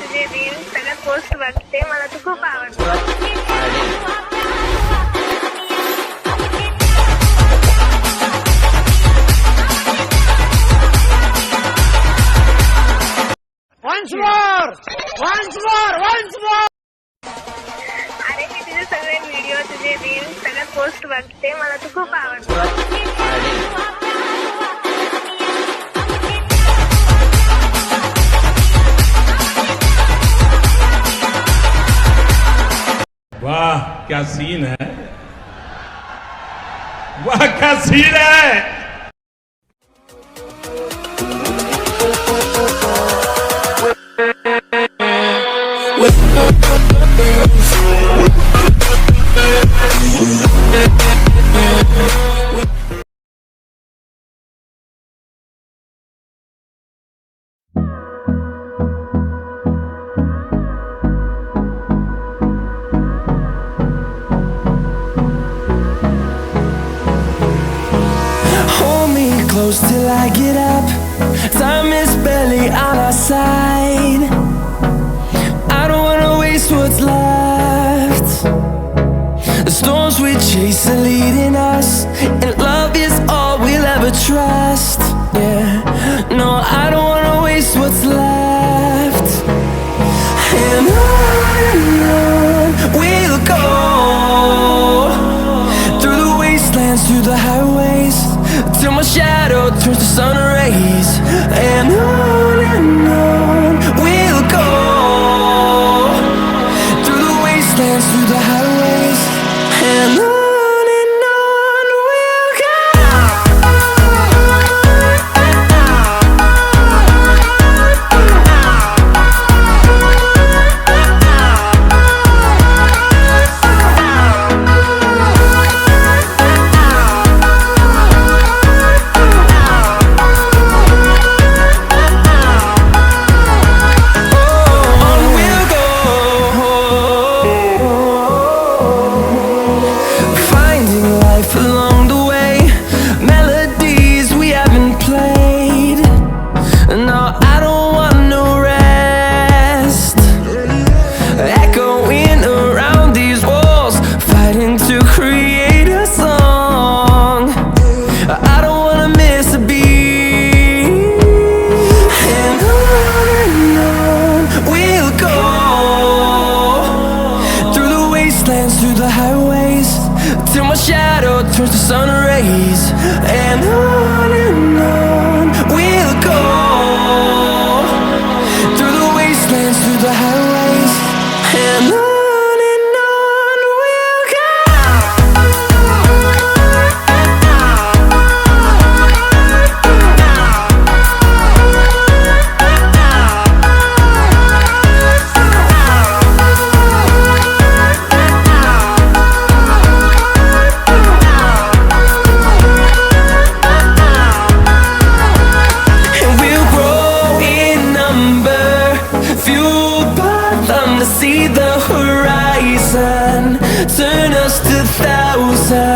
तुझे रील्स सगळ्यात पोस्ट बघते, मला तू खूप आवडते. अरे मी तुझे सगळे व्हिडिओ, तुझे रील्स सगळ्यात पोस्ट बघते, मला तू खूप आवडते. वाह क्या सीन है, वाह क्या सीन है. Close till I get up. Time is barely on our side. I don't wanna waste what's left. The storms we chase are leading us, and love is all we'll ever trust. Yeah, no, I don't wanna waste what's left. And on we'll go, through the wastelands, through the highways, till my shadow turns to sun rays. And on we'll go, through the wastelands, through the highways. And on we'll go. Through the highways, till my shadow turns to sun rays. And on we'll go, through the wastelands, through the highways. And on we'll go. See the horizon, turn us to thousands.